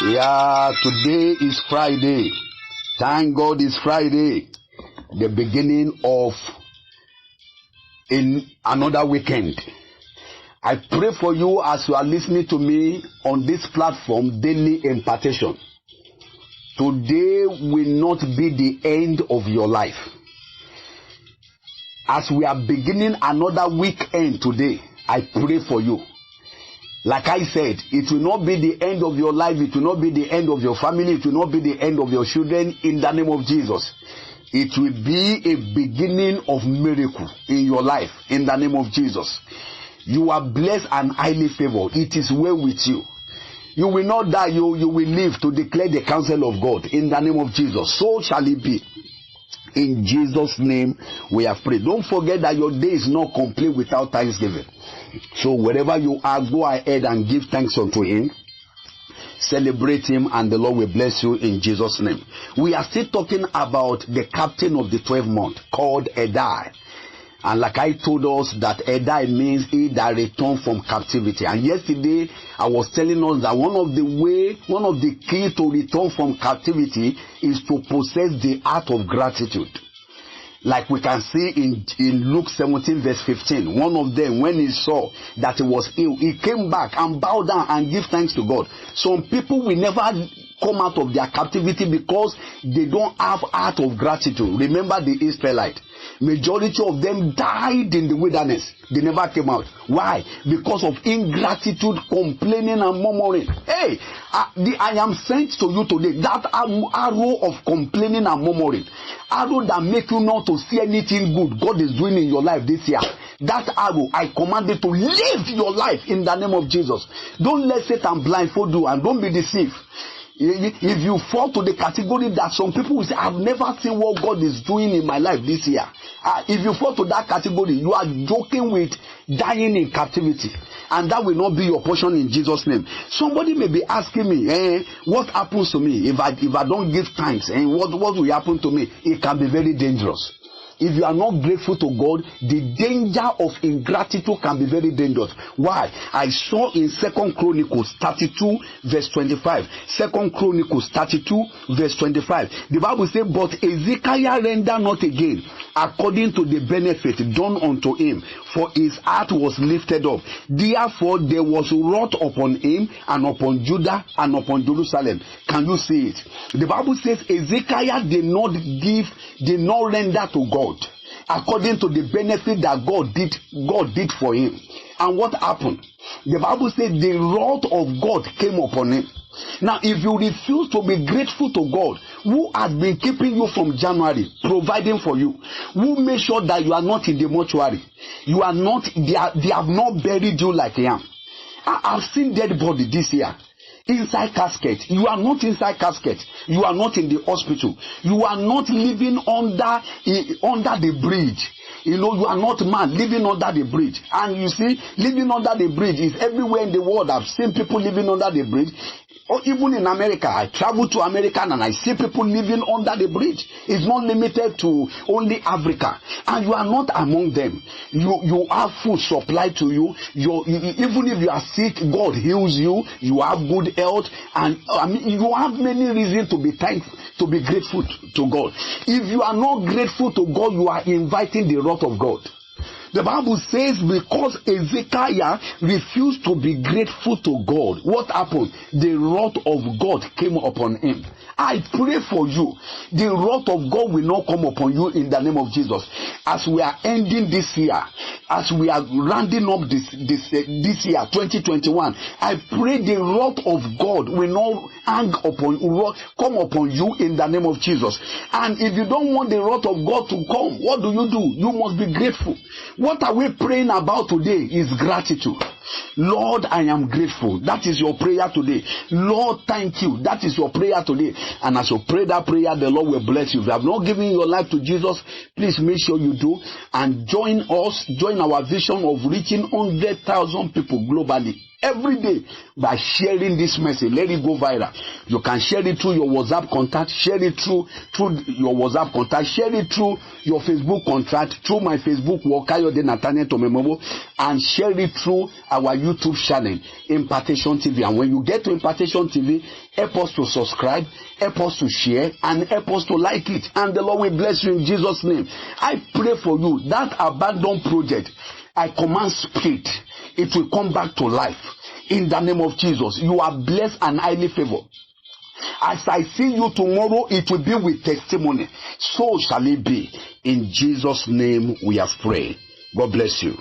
Yeah, today is Friday. Thank God it's Friday. The beginning of another weekend. I pray for you as you are listening to me on this platform, Daily Impartation. Today will not be the end of your life. As we are beginning another weekend today, I pray for you. Like I said, it will not be the end of your life. It will not be the end of your family. It will not be the end of your children in the name of Jesus. It will be a beginning of miracle in your life in the name of Jesus. You are blessed and highly favored. It is well with you. You will not die. You will live to declare the counsel of God in the name of Jesus. So shall it be. In Jesus' name we have prayed. Don't forget that your day is not complete without thanksgiving. So wherever you are, go ahead and give thanks unto Him. Celebrate Him and the Lord will bless you in Jesus' name. We are still talking about the captain of the 12th month called Edai. And like I told us that Edai means he that returned from captivity. And yesterday I was telling us that one of the key to return from captivity is to possess the heart of gratitude. Like we can see in Luke 17 verse 15. One of them, when he saw that he was ill, he came back and bowed down and give thanks to God. Some people will never come out of their captivity because they don't have heart of gratitude. Remember the Israelites. Majority of them died in the wilderness. They never came out. Why? Because of ingratitude, complaining and murmuring. Hey, I am sent to you today. That arrow of complaining and murmuring, arrow that make you not to see anything good God is doing in your life this year. That arrow, I command it to live your life in the name of Jesus. Don't let Satan blindfold you and don't be deceived. If you fall to the category that some people will say, I've never seen what God is doing in my life this year. If you fall to that category, you are joking with dying in captivity. And that will not be your portion in Jesus' name. Somebody may be asking me, what happens to me if I don't give thanks? What will happen to me? It can be very dangerous. If you are not grateful to God, the danger of ingratitude can be very dangerous. Why? I saw in 2 Chronicles 32 verse 25. 2 Chronicles 32 verse 25. The Bible says, but Ezekiah rendered not again according to the benefit done unto him, for his heart was lifted up. Therefore there was wrath upon him and upon Judah and upon Jerusalem. Can you see it? The Bible says Ezekiah did not render to God according to the benefit that God did for him. And what happened? The Bible says the wrath of God came upon him. Now, if you refuse to be grateful to God, who has been keeping you from January, providing for you, who made sure that you are not in the mortuary, you are not, they have not buried you like I am. I've seen dead body this year. Inside casket. You are not inside casket. You are not in the hospital. You are not living under the bridge. You know, you are not man living under the bridge. And you see, living under the bridge is everywhere in the world. I've seen people living under the bridge. Or even in America, I travel to America and I see people living under the bridge. It's not limited to only Africa. And you are not among them. You have food supplied to you. Even if you are sick, God heals you. You have good health. And you have many reasons to be thankful, to be grateful to God. If you are not grateful to God, you are inviting the wrath of God. The Bible says because Ezekiah refused to be grateful to God, what happened? The wrath of God came upon him. I pray for you. The wrath of God will not come upon you in the name of Jesus. As we are ending this year, as we are rounding up this year, 2021, I pray the wrath of God will not come upon you in the name of Jesus. And if you don't want the wrath of God to come, what do? You must be grateful. What are we praying about today is gratitude. Lord, I am grateful. That is your prayer today. Lord, thank you. That is your prayer today. And as you pray that prayer, the Lord will bless you. If you have not given your life to Jesus, please make sure you do. And join our vision of reaching 100,000 people globally every day by sharing this message. Let it go viral. You can share it through your WhatsApp contact, share it through your WhatsApp contact, share it through your Facebook contact, through my Facebook Kayode Nathaniel Tomemomo, and share it through our YouTube channel, Impartation TV. And when you get to Impartation TV, help us to subscribe, help us to share, and help us to like it. And the Lord will bless you in Jesus' name. I pray for you, that abandoned project, I command spirit, it will come back to life. In the name of Jesus, you are blessed and highly favored. As I see you tomorrow, it will be with testimony. So shall it be. In Jesus' name we have prayed. God bless you.